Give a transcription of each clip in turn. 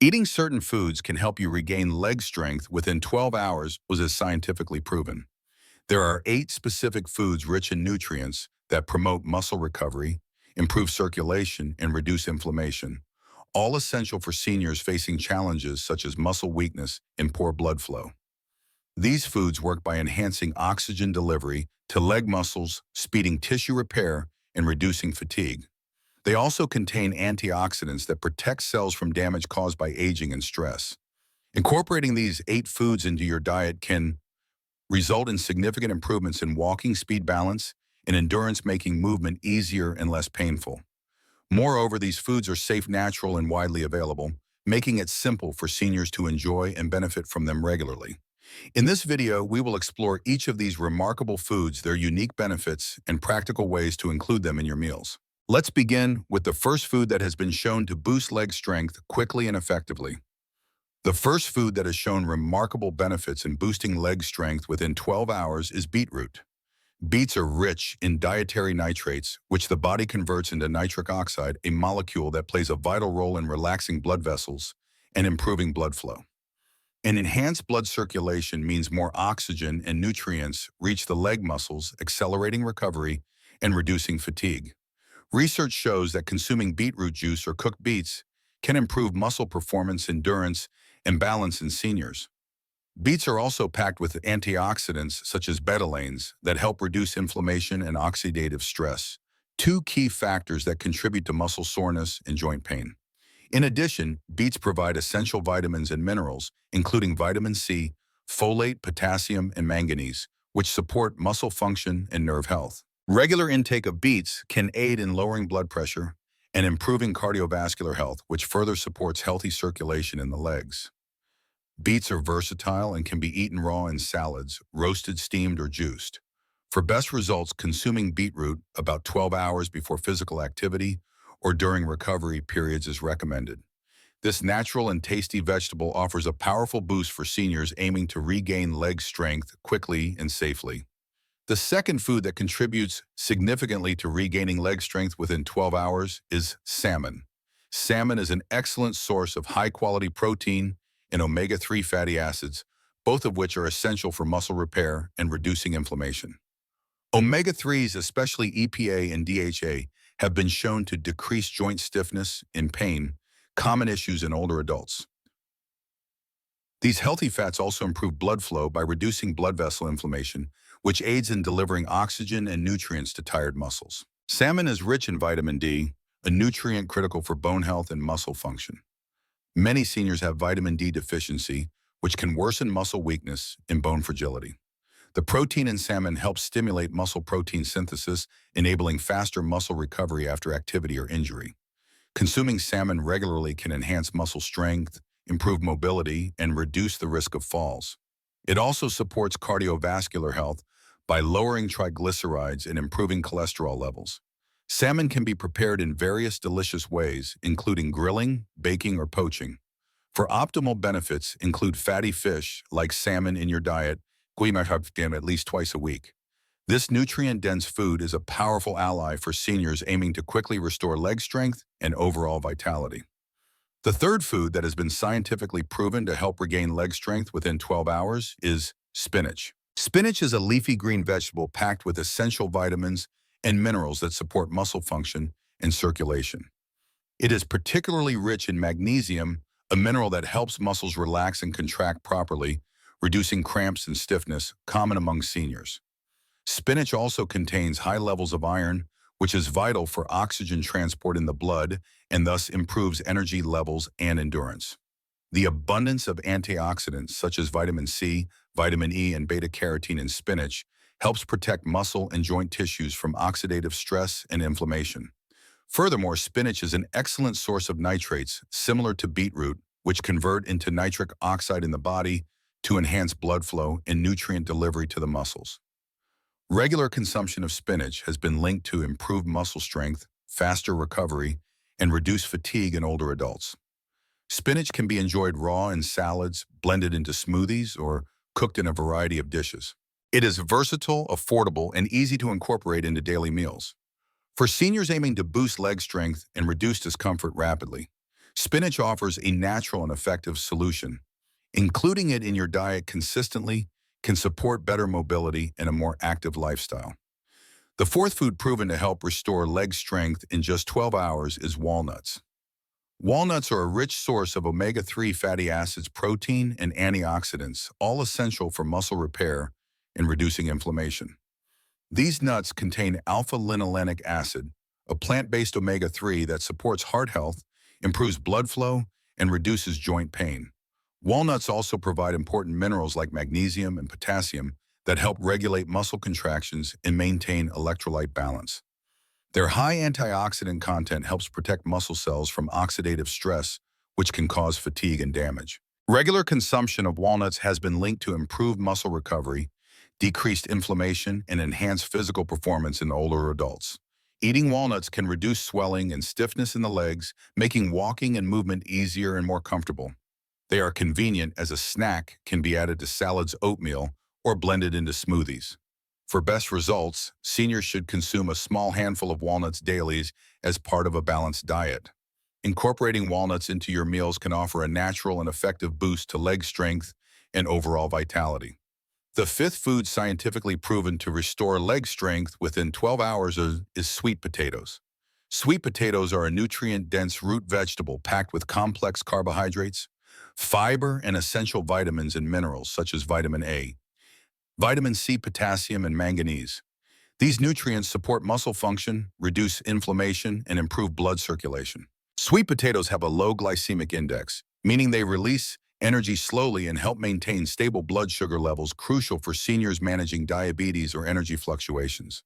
Eating certain foods can help you regain leg strength within 12 hours was scientifically proven. There are 8 specific foods rich in nutrients that promote muscle recovery, improve circulation, and reduce inflammation, all essential for seniors facing challenges such as muscle weakness and poor blood flow. These foods work by enhancing oxygen delivery to leg muscles, speeding tissue repair, and reducing fatigue. They also contain antioxidants that protect cells from damage caused by aging and stress. Incorporating these 8 foods into your diet can result in significant improvements in walking speed, balance, and endurance, making movement easier and less painful. Moreover, these foods are safe, natural, and widely available, making it simple for seniors to enjoy and benefit from them regularly. In this video, we will explore each of these remarkable foods, their unique benefits, and practical ways to include them in your meals. Let's begin with the first food that has been shown to boost leg strength quickly and effectively. The first food that has shown remarkable benefits in boosting leg strength within 12 hours is beetroot. Beets are rich in dietary nitrates, which the body converts into nitric oxide, a molecule that plays a vital role in relaxing blood vessels and improving blood flow. An enhanced blood circulation means more oxygen and nutrients reach the leg muscles, accelerating recovery and reducing fatigue. Research shows that consuming beetroot juice or cooked beets can improve muscle performance, endurance, and balance in seniors. Beets are also packed with antioxidants such as betalains that help reduce inflammation and oxidative stress, 2 key factors that contribute to muscle soreness and joint pain. In addition, beets provide essential vitamins and minerals, including vitamin C, folate, potassium, and manganese, which support muscle function and nerve health. Regular intake of beets can aid in lowering blood pressure and improving cardiovascular health, which further supports healthy circulation in the legs. Beets are versatile and can be eaten raw in salads, roasted, steamed, or juiced. For best results, consuming beetroot about 12 hours before physical activity or during recovery periods is recommended. This natural and tasty vegetable offers a powerful boost for seniors aiming to regain leg strength quickly and safely. The second food that contributes significantly to regaining leg strength within 12 hours is salmon. Salmon is an excellent source of high-quality protein and omega-3 fatty acids, both of which are essential for muscle repair and reducing inflammation. Omega-3s, especially EPA and DHA, have been shown to decrease joint stiffness and pain, common issues in older adults. These healthy fats also improve blood flow by reducing blood vessel inflammation, which aids in delivering oxygen and nutrients to tired muscles. Salmon is rich in vitamin D, a nutrient critical for bone health and muscle function. Many seniors have vitamin D deficiency, which can worsen muscle weakness and bone fragility. The protein in salmon helps stimulate muscle protein synthesis, enabling faster muscle recovery after activity or injury. Consuming salmon regularly can enhance muscle strength, improve mobility, and reduce the risk of falls. It also supports cardiovascular health by lowering triglycerides and improving cholesterol levels. Salmon can be prepared in various delicious ways, including grilling, baking, or poaching. For optimal benefits, include fatty fish like salmon in your diet, at least twice a week. This nutrient-dense food is a powerful ally for seniors aiming to quickly restore leg strength and overall vitality. The third food that has been scientifically proven to help regain leg strength within 12 hours is spinach. Spinach is a leafy green vegetable packed with essential vitamins and minerals that support muscle function and circulation. It is particularly rich in magnesium, a mineral that helps muscles relax and contract properly, reducing cramps and stiffness, common among seniors. Spinach also contains high levels of iron, which is vital for oxygen transport in the blood and thus improves energy levels and endurance. The abundance of antioxidants such as vitamin C, vitamin E, and beta-carotene in spinach helps protect muscle and joint tissues from oxidative stress and inflammation. Furthermore, spinach is an excellent source of nitrates, similar to beetroot, which convert into nitric oxide in the body to enhance blood flow and nutrient delivery to the muscles. Regular consumption of spinach has been linked to improved muscle strength, faster recovery, and reduced fatigue in older adults. Spinach can be enjoyed raw in salads, blended into smoothies, or cooked in a variety of dishes. It is versatile, affordable, and easy to incorporate into daily meals. For seniors aiming to boost leg strength and reduce discomfort rapidly, Spinach offers a natural and effective solution. Including it in your diet consistently can support better mobility and a more active lifestyle. The fourth food proven to help restore leg strength in just 12 hours is walnuts. Walnuts are a rich source of omega-3 fatty acids, protein, and antioxidants, all essential for muscle repair and reducing inflammation. These nuts contain alpha-linolenic acid, a plant-based omega-3 that supports heart health, improves blood flow, and reduces joint pain. Walnuts also provide important minerals like magnesium and potassium that help regulate muscle contractions and maintain electrolyte balance. Their high antioxidant content helps protect muscle cells from oxidative stress, which can cause fatigue and damage. Regular consumption of walnuts has been linked to improved muscle recovery, decreased inflammation, and enhanced physical performance in older adults. Eating walnuts can reduce swelling and stiffness in the legs, making walking and movement easier and more comfortable. They are convenient as a snack, can be added to salads, oatmeal, or blended into smoothies. For best results, seniors should consume a small handful of walnuts daily as part of a balanced diet. Incorporating walnuts into your meals can offer a natural and effective boost to leg strength and overall vitality. The fifth food scientifically proven to restore leg strength within 12 hours is sweet potatoes. Sweet potatoes are a nutrient-dense root vegetable packed with complex carbohydrates, fiber, and essential vitamins and minerals such as vitamin A, vitamin C, potassium, and manganese. These nutrients support muscle function, reduce inflammation, and improve blood circulation. Sweet potatoes have a low glycemic index, meaning they release energy slowly and help maintain stable blood sugar levels, crucial for seniors managing diabetes or energy fluctuations.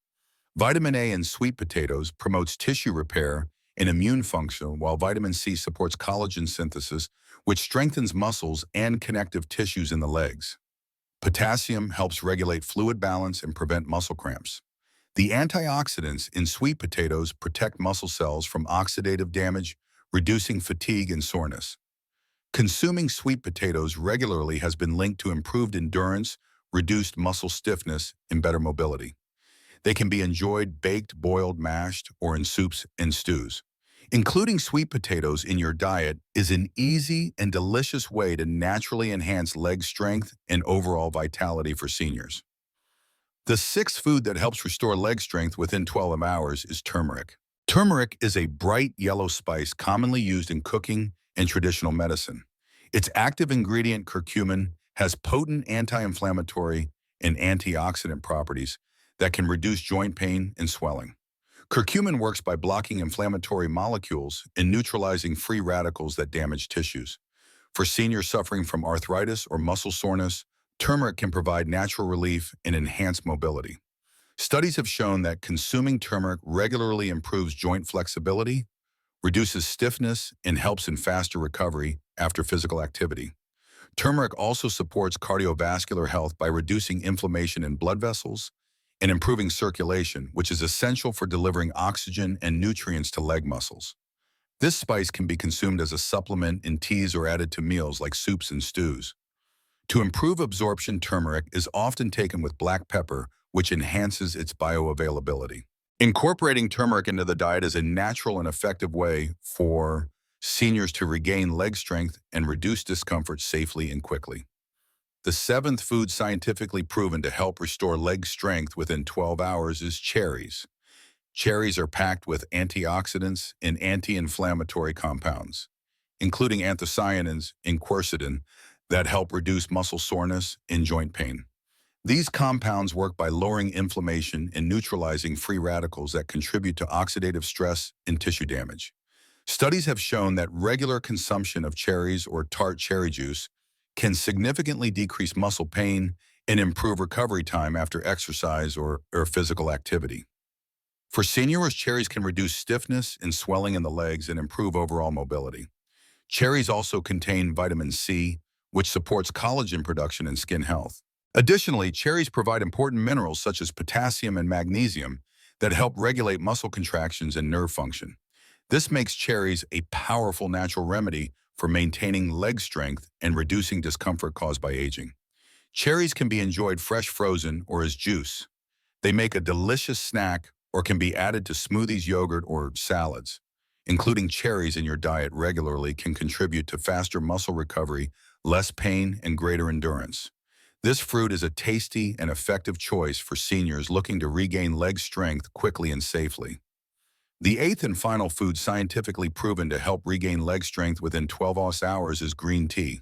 Vitamin A in sweet potatoes promotes tissue repair and immune function, while vitamin C supports collagen synthesis, which strengthens muscles and connective tissues in the legs. Potassium helps regulate fluid balance and prevent muscle cramps. The antioxidants in sweet potatoes protect muscle cells from oxidative damage, reducing fatigue and soreness. Consuming sweet potatoes regularly has been linked to improved endurance, reduced muscle stiffness, and better mobility. They can be enjoyed baked, boiled, mashed, or in soups and stews. Including sweet potatoes in your diet is an easy and delicious way to naturally enhance leg strength and overall vitality for seniors. The sixth food that helps restore leg strength within 12 hours is turmeric. Turmeric is a bright yellow spice commonly used in cooking and traditional medicine. Its active ingredient, curcumin, has potent anti-inflammatory and antioxidant properties that can reduce joint pain and swelling. Curcumin works by blocking inflammatory molecules and neutralizing free radicals that damage tissues. For seniors suffering from arthritis or muscle soreness, turmeric can provide natural relief and enhance mobility. Studies have shown that consuming turmeric regularly improves joint flexibility, reduces stiffness, and helps in faster recovery after physical activity. Turmeric also supports cardiovascular health by reducing inflammation in blood vessels and improving circulation, which is essential for delivering oxygen and nutrients to leg muscles. This spice can be consumed as a supplement in teas or added to meals like soups and stews. To improve absorption, turmeric is often taken with black pepper, which enhances its bioavailability. Incorporating turmeric into the diet is a natural and effective way for seniors to regain leg strength and reduce discomfort safely and quickly. The seventh food scientifically proven to help restore leg strength within 12 hours is cherries. Cherries are packed with antioxidants and anti-inflammatory compounds, including anthocyanins and quercetin, that help reduce muscle soreness and joint pain. These compounds work by lowering inflammation and neutralizing free radicals that contribute to oxidative stress and tissue damage. Studies have shown that regular consumption of cherries or tart cherry juice can significantly decrease muscle pain and improve recovery time after exercise or physical activity. For seniors, cherries can reduce stiffness and swelling in the legs and improve overall mobility. Cherries also contain vitamin C, which supports collagen production and skin health. Additionally, cherries provide important minerals such as potassium and magnesium that help regulate muscle contractions and nerve function. This makes cherries a powerful natural remedy for maintaining leg strength and reducing discomfort caused by aging. Cherries can be enjoyed fresh, frozen, or as juice. They make a delicious snack or can be added to smoothies, yogurt, or salads. Including cherries in your diet regularly can contribute to faster muscle recovery, less pain, and greater endurance. This fruit is a tasty and effective choice for seniors looking to regain leg strength quickly and safely. The eighth and final food scientifically proven to help regain leg strength within 12 hours is green tea.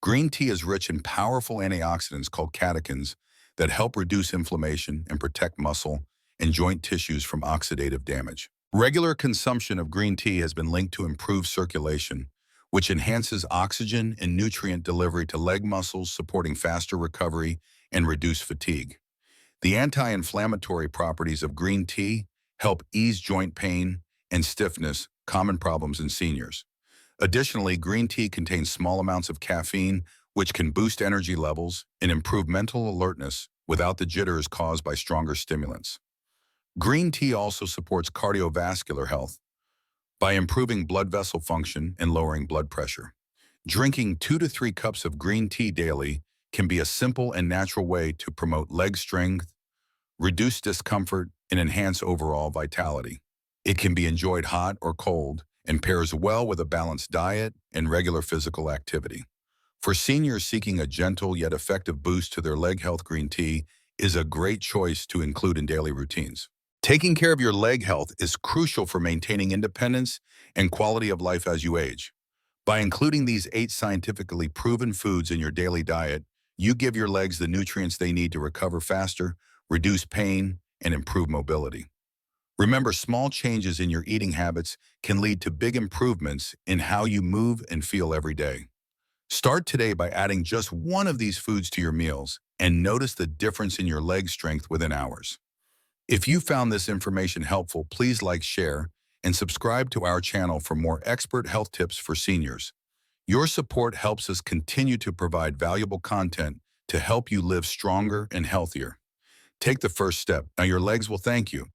Green tea is rich in powerful antioxidants called catechins that help reduce inflammation and protect muscle and joint tissues from oxidative damage. Regular consumption of green tea has been linked to improved circulation, which enhances oxygen and nutrient delivery to leg muscles, supporting faster recovery and reduced fatigue. The anti-inflammatory properties of green tea help ease joint pain and stiffness, common problems in seniors. Additionally, green tea contains small amounts of caffeine, which can boost energy levels and improve mental alertness without the jitters caused by stronger stimulants. Green tea also supports cardiovascular health by improving blood vessel function and lowering blood pressure. Drinking 2 to 3 cups of green tea daily can be a simple and natural way to promote leg strength, reduce discomfort, and enhance overall vitality. It can be enjoyed hot or cold and pairs well with a balanced diet and regular physical activity. For seniors seeking a gentle yet effective boost to their leg health, green tea is a great choice to include in daily routines. Taking care of your leg health is crucial for maintaining independence and quality of life as you age. By including these 8 scientifically proven foods in your daily diet, you give your legs the nutrients they need to recover faster, reduce pain, and improve mobility. Remember, small changes in your eating habits can lead to big improvements in how you move and feel every day. Start today by adding just one of these foods to your meals and notice the difference in your leg strength within hours. If you found this information helpful, please like, share, and subscribe to our channel for more expert health tips for seniors. Your support helps us continue to provide valuable content to help you live stronger and healthier. Take the first step. Now your legs will thank you.